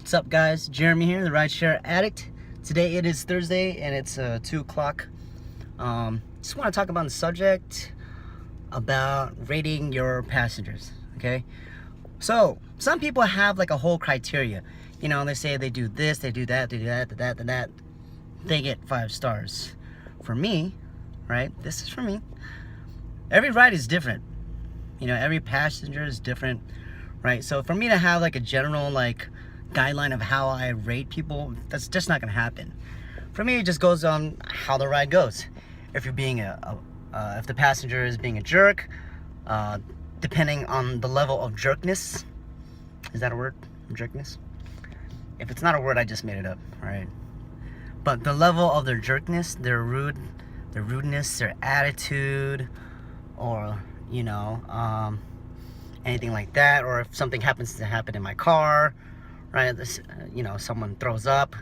What's up, guys? Jeremy here, the Rideshare Addict. Today it is Thursday and it's 2 o'clock. Just want to talk about the subject about rating your passengers, okay? So, some people have like a whole criteria. You know, they say they do this, they do that, they do that. They get 5 stars. For me, right? This is for me. Every ride is different. You know, every passenger is different, right? So for me to have like a general like guideline of how I rate people, that's just not gonna happen. For me, it just goes on how the ride goes. If you're being if the passenger is being a jerk, depending on the level of jerkness, is that a word? Jerkness? If it's not a word, I just made it up, right? But the level of their jerkness, their rudeness, their attitude, or you know, anything like that, or if something happens to happen in my car, right? This, you know, someone throws up.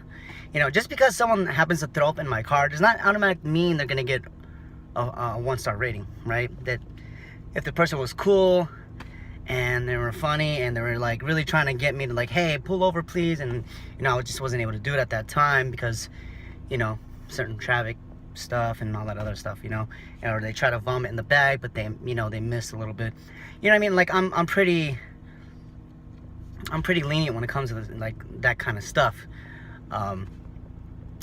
You know, just because someone happens to throw up in my car does not automatically mean they're gonna get a 1-star rating, right? That if the person was cool and they were funny and they were like really trying to get me to like, hey, pull over please, and you know, I just wasn't able to do it at that time because, you know, certain traffic stuff and all that other stuff, you know, or they try to vomit in the bag but they, you know, they missed a little bit, you know what I mean? Like I'm pretty lenient when it comes to like that kind of stuff.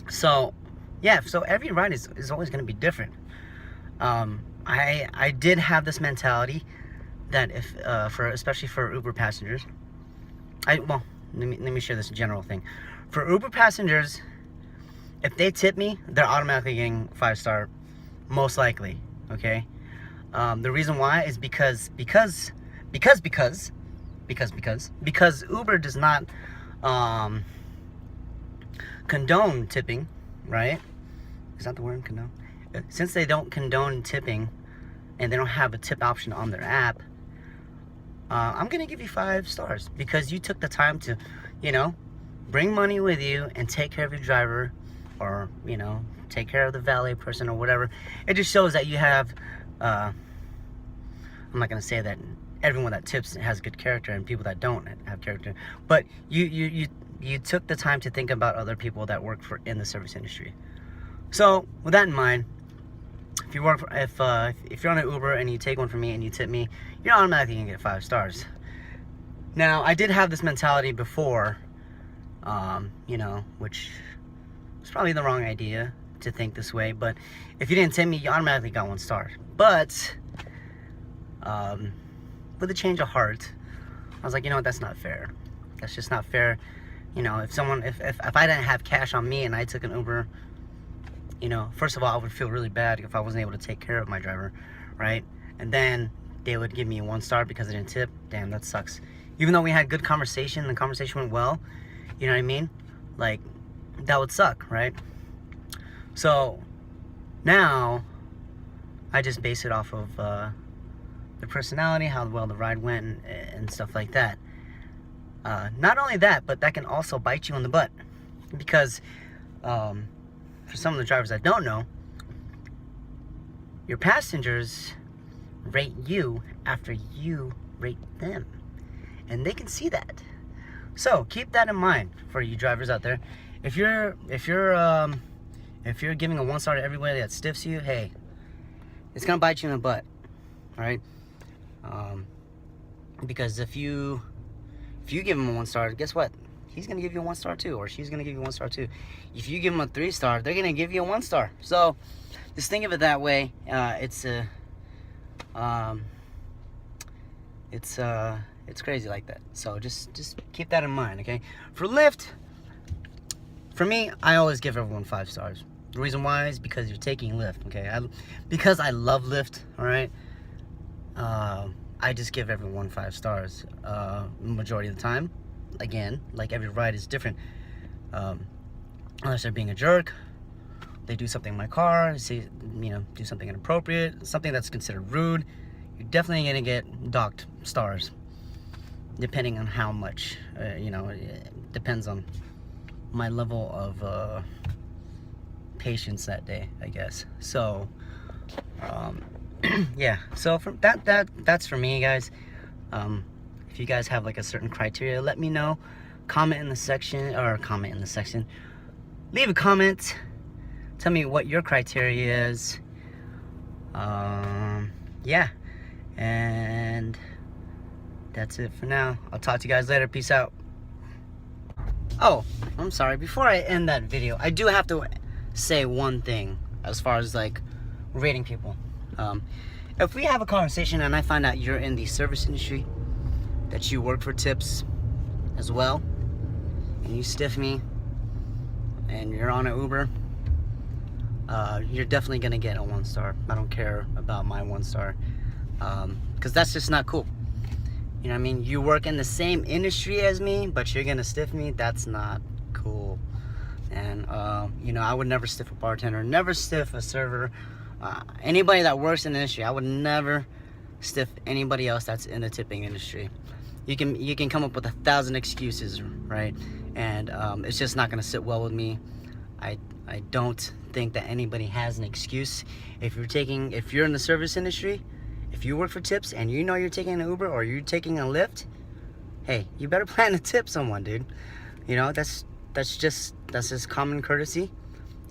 So yeah, so every ride is always going to be different. I did have this mentality that if especially for Uber passengers, well, let me share this general thing. For Uber passengers, if they tip me, they're automatically getting 5-star, most likely, okay? The reason why is because Uber does not condone tipping, right? Is that the word, condone? Since they don't condone tipping and they don't have a tip option on their app, I'm gonna give you 5 stars because you took the time to, you know, bring money with you and take care of your driver, or you know, take care of the valet person or whatever. It just shows that you have I'm not gonna say that everyone that tips has good character and people that don't have character, but you took the time to think about other people that work in the service industry. So with that in mind, if you work if you're on an Uber and you take one from me and you tip me, you're automatically gonna get 5 stars. Now I did have this mentality before, you know, which was probably the wrong idea to think this way, but if you didn't tip me, you automatically got 1 star. But with a change of heart, I was like, you know what, that's not fair. That's just not fair. You know, if I didn't have cash on me and I took an Uber, you know, first of all, I would feel really bad if I wasn't able to take care of my driver, right? And then they would give me a 1 star because I didn't tip. Damn, that sucks. Even though we had good conversation, the conversation went well, you know what I mean? Like, that would suck, right? So now I just base it off of the personality, how well the ride went, and stuff like that. Not only that, but that can also bite you in the butt, because for some of the drivers that don't know, your passengers rate you after you rate them, and they can see that. So keep that in mind for you drivers out there. If you're giving a 1 star to everybody that stiffs you, hey, it's gonna bite you in the butt, all right? Because if you give him a 1 star, guess what? He's gonna give you a 1 star too, or she's gonna give you a 1 star too. If you give him a 3 star, they're gonna give you a 1 star. So just think of it that way. It's crazy like that. So just keep that in mind, okay? For Lyft, for me, I always give everyone 5 stars. The reason why is because you're taking Lyft, okay? Because I love Lyft, all right? I just give everyone 5 stars majority of the time. Again, like every ride is different. Unless they're being a jerk, they do something in my car, say, you know, do something inappropriate, something that's considered rude, you're definitely gonna get docked stars, depending on how much. You know, it depends on my level of patience that day, I guess. So yeah, so from that's for me, guys. If you guys have like a certain criteria, let me know. comment in the section, or comment in the section. Leave a comment. Tell me what your criteria is. Yeah. And that's it for now. I'll talk to you guys later. Peace out. Oh, I'm sorry. Before I end that video, I do have to say one thing as far as like rating people. If we have a conversation and I find out you're in the service industry, that you work for tips as well, and you stiff me and you're on an Uber, you're definitely gonna get a 1 star. I don't care about my 1 star, because that's just not cool. You know what I mean? You work in the same industry as me, but you're gonna stiff me. That's not cool. And you know, I would never stiff a bartender, never stiff a server, anybody that works in the industry. I would never stiff anybody else that's in the tipping industry. You can come up with 1,000 excuses, right? And it's just not gonna sit well with me. I don't think that anybody has an excuse. If you're in the service industry, if you work for tips and you know you're taking an Uber or you're taking a Lyft, hey, you better plan to tip someone, dude. You know, that's just common courtesy.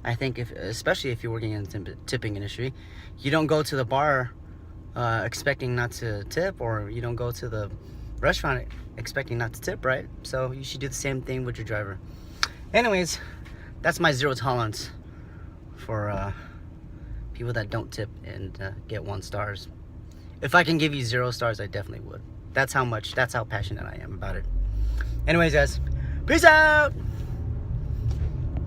I think especially if you're working in the tipping industry, you don't go to the bar expecting not to tip, or you don't go to the restaurant expecting not to tip, right? So you should do the same thing with your driver. Anyways, that's my 0 tolerance for people that don't tip and get 1 stars. If I can give you 0 stars, I definitely would. That's how passionate I am about it. Anyways, guys, peace out.